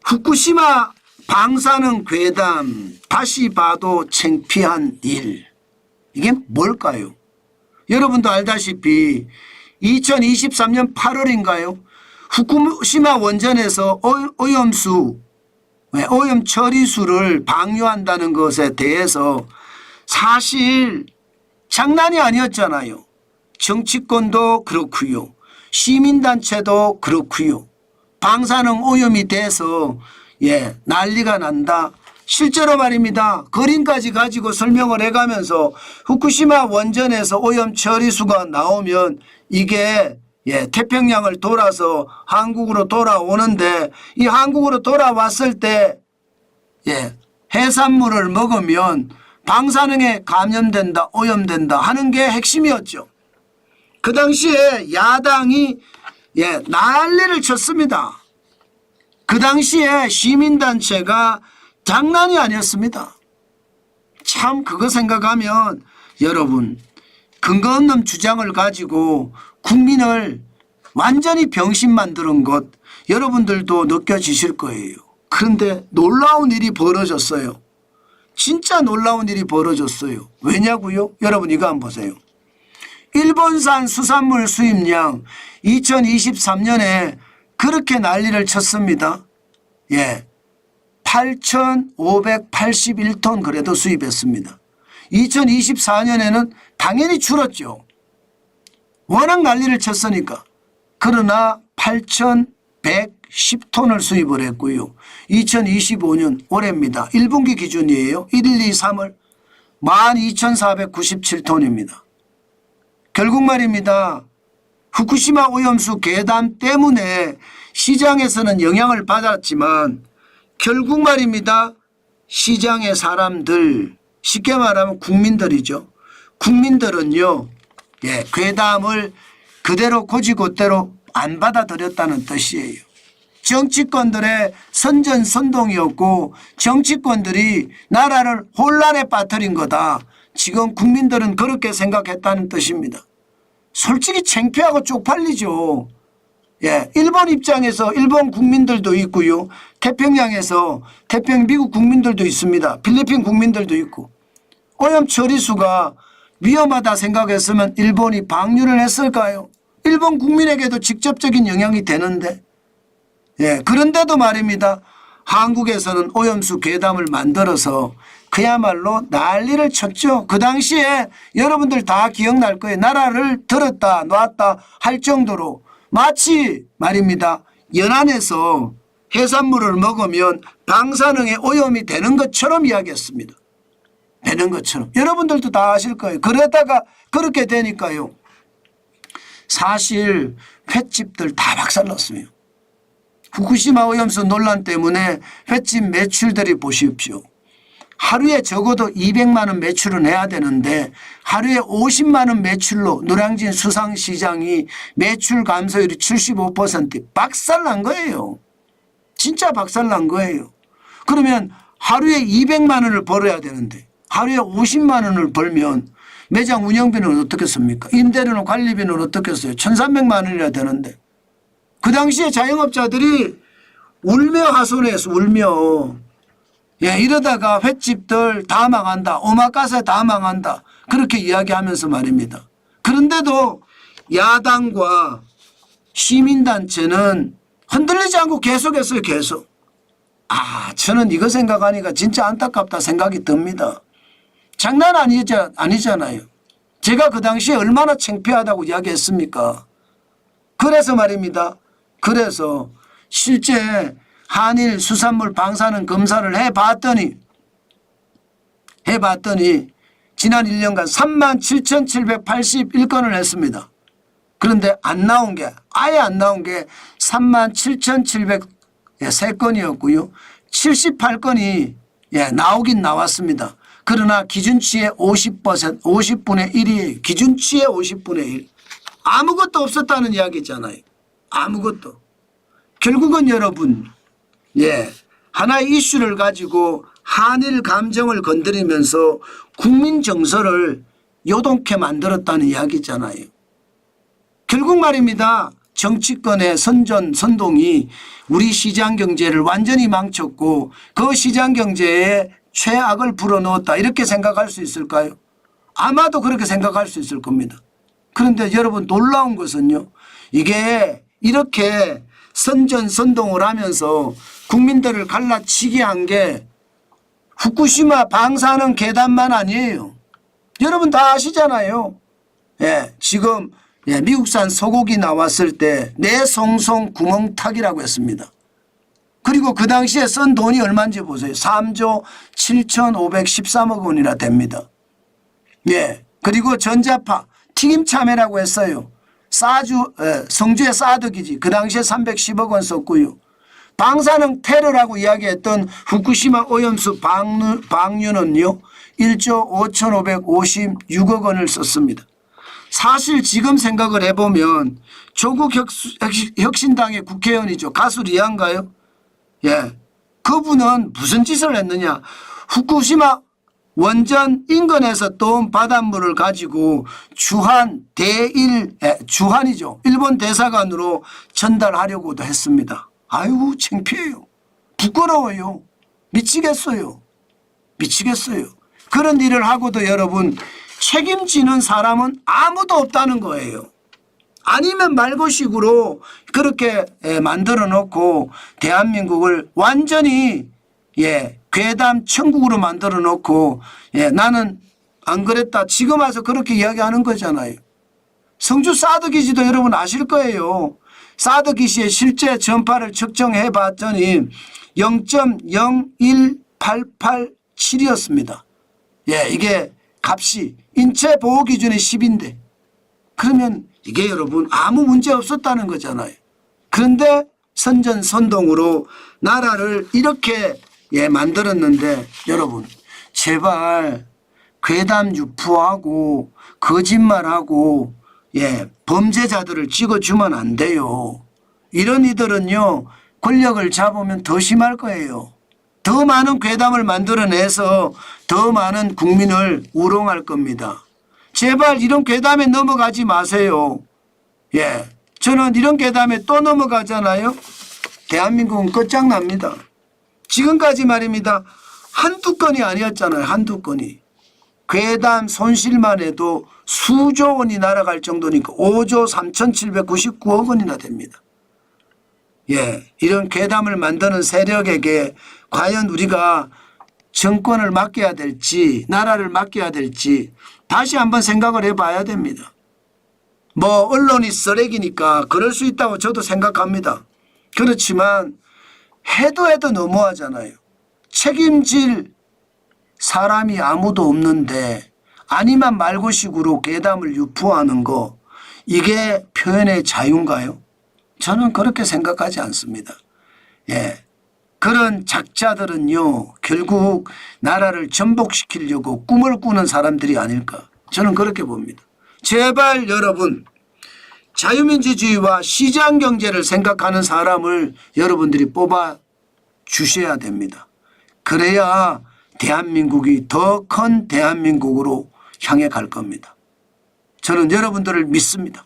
후쿠시마 방사능 괴담 다시 봐도 창피한 일. 이게 뭘까요? 여러분도 알다시피 2023년 8월인가요? 후쿠시마 원전에서 오염 처리수를 방류한다는 것에 대해서 사실 장난이 아니었잖아요. 정치권도 그렇고요. 시민단체도 그렇고요. 방사능 오염이 돼서 난리가 난다. 실제로 말입니다. 그림까지 가지고 설명을 해가면서 후쿠시마 원전에서 오염 처리수가 나오면 이게 태평양을 돌아서 한국으로 돌아오는데 이 한국으로 돌아왔을 때 해산물을 먹으면 방사능에 감염된다, 오염된다 하는 게 핵심이었죠. 그 당시에 야당이 난리를 쳤습니다. 그 당시에 시민단체가 장난이 아니었습니다. 참 그거 생각하면 여러분 근거 없는 주장을 가지고 국민을 완전히 병신 만드는 것 여러분들도 느껴지실 거예요. 그런데 놀라운 일이 벌어졌어요. 진짜 놀라운 일이 벌어졌어요. 왜냐고요? 여러분 이거 한번 보세요. 일본산 수산물 수입량 2023년에 그렇게 난리를 쳤습니다. 8,581톤 그래도 수입했습니다. 2024년에는 당연히 줄었죠. 워낙 난리를 쳤으니까. 그러나 8,110톤을 수입을 했고요. 2025년 올해입니다. 1분기 기준이에요. 1, 2, 3월 12,497톤입니다. 결국 말입니다. 후쿠시마 오염수 괴담 때문에 시장에서는 영향을 받았지만 결국 말입니다. 시장의 사람들 쉽게 말하면 국민들이죠. 국민들은요. 괴담을 그대로 고지고대로 안 받아들였다는 뜻이에요. 정치권들의 선전선동이었고 정치권들이 나라를 혼란에 빠뜨린 거다. 지금 국민들은 그렇게 생각했다는 뜻입니다. 솔직히 창피하고 쪽팔리죠. 일본 입장에서 일본 국민들도 있고요. 태평양에서 미국 국민들도 있습니다. 필리핀 국민들도 있고. 오염 처리수가 위험하다 생각했으면 일본이 방류를 했을까요? 일본 국민에게도 직접적인 영향이 되는데. 그런데도 말입니다. 한국에서는 오염수 괴담을 만들어서 그야말로 난리를 쳤죠. 그 당시에 여러분들 다 기억날 거예요. 나라를 들었다 놨다 할 정도로 마치 말입니다. 연안에서 해산물을 먹으면 방사능에 오염이 되는 것처럼 이야기했습니다. 되는 것처럼. 여러분들도 다 아실 거예요. 그러다가 그렇게 되니까요. 사실 횟집들 다 박살났어요. 후쿠시마 오염수 논란 때문에 횟집 매출들이 보십시오. 하루에 적어도 200만 원 매출은 해야 되는데 하루에 50만 원 매출로 노량진 수상시장이 매출 감소율이 75% 박살난 거예요. 진짜 박살난 거예요. 그러면 하루에 200만 원을 벌어야 되는데 하루에 50만 원을 벌면 매장 운영비는 어떻게 씁니까? 임대료는 관리비는 어떻게 써요? 1,300만 원이라 되는데 그 당시에 자영업자들이 울며 하소연해서 울며 이러다가 횟집들 다 망한다. 오마카세 다 망한다. 그렇게 이야기하면서 말입니다. 그런데도 야당과 시민단체는 흔들리지 않고 계속했어요. 계속. 저는 이거 생각하니까 진짜 안타깝다 생각이 듭니다. 장난 아니잖아요. 제가 그 당시에 얼마나 창피하다고 이야기했습니까? 그래서 말입니다. 그래서 실제 한일 수산물 방사능 검사를 해봤더니 지난 1년간 37,781건을 했습니다. 그런데 안 나온 게 아예 안 나온 게 37,703건이었고요. 78건이 나오긴 나왔습니다. 그러나 기준치의 50분의 1이에요. 기준치의 50분의 1. 아무것도 없었다는 이야기잖아요. 아무것도. 결국은 여러분 하나의 이슈를 가지고 한일 감정을 건드리면서 국민 정서를 요동케 만들었다는 이야기잖아요. 결국 말입니다. 정치권의 선동이 우리 시장 경제를 완전히 망쳤고 그 시장 경제에 최악을 불어넣었다 이렇게 생각할 수 있을까요? 아마도 그렇게 생각할 수 있을 겁니다. 그런데 여러분 놀라운 것은요. 이게 이렇게 선전선동을 하면서 국민들을 갈라치게 한 게 후쿠시마 방사능 괴담만 아니에요. 여러분 다 아시잖아요. 예, 지금 미국산 소고기 나왔을 때 내 송송 구멍탁이라고 했습니다. 그리고 그 당시에 쓴 돈이 얼마인지 보세요. 3조 7,513억 원이나 됩니다. 예, 그리고 전자파 튀김참외라고 했어요. 성주의 사드기지 그 당시에 310억 원 썼고요. 방사능 테러라고 이야기했던 후쿠시마 오염수 방류는요 1조 5,556억 원을 썼습니다. 사실 지금 생각을 해보면 조국 혁신당의 국회의원이죠. 가수 리안가요? 예, 그분은 무슨 짓을 했느냐. 후쿠시마 원전 인근에서 떠온 바닷물을 가지고 주한이죠. 일본 대사관으로 전달하려고도 했습니다. 아이고 창피해요. 부끄러워요. 미치겠어요. 미치겠어요. 그런 일을 하고도 여러분 책임지는 사람은 아무도 없다는 거예요. 아니면 말고식으로 그렇게 만들어 놓고 대한민국을 완전히 괴담 천국으로 만들어 놓고 나는 안 그랬다 지금 와서 그렇게 이야기하는 거잖아요. 성주 사드기지도 여러분 아실 거예요. 사드기지의 실제 전파를 측정해 봤더니 0.01887이었습니다. 이게 값이 인체 보호 기준이 10인데 그러면 이게 여러분 아무 문제 없었다는 거잖아요. 그런데 선전선동으로 나라를 이렇게 만들었는데 여러분 제발 괴담 유포하고 거짓말하고 범죄자들을 찍어주면 안 돼요. 이런 이들은요 권력을 잡으면 더 심할 거예요. 더 많은 괴담을 만들어내서 더 많은 국민을 우롱할 겁니다. 제발 이런 괴담에 넘어가지 마세요. 저는 이런 괴담에 또 넘어가잖아요. 대한민국은 끝장납니다. 지금까지 말입니다. 한두 건이 아니었잖아요. 한두 건이. 괴담 손실만 해도 수조 원이 날아갈 정도니까 5조 3,799억 원이나 됩니다. 이런 괴담을 만드는 세력에게 과연 우리가 정권을 맡겨야 될지 나라를 맡겨야 될지 다시 한번 생각을 해봐야 됩니다. 뭐 언론이 쓰레기니까 그럴 수 있다고 저도 생각합니다. 그렇지만 해도 너무하잖아요. 책임질 사람이 아무도 없는데 아니면 말고식으로 괴담을 유포하는 거 이게 표현의 자유인가요? 저는 그렇게 생각하지 않습니다. 그런 작자들은요 결국 나라를 전복시키려고 꿈을 꾸는 사람들이 아닐까 저는 그렇게 봅니다. 제발 여러분 자유민주주의와 시장경제를 생각하는 사람을 여러분들이 뽑아 주셔야 됩니다. 그래야 대한민국이 더 큰 대한민국으로 향해 갈 겁니다. 저는 여러분들을 믿습니다.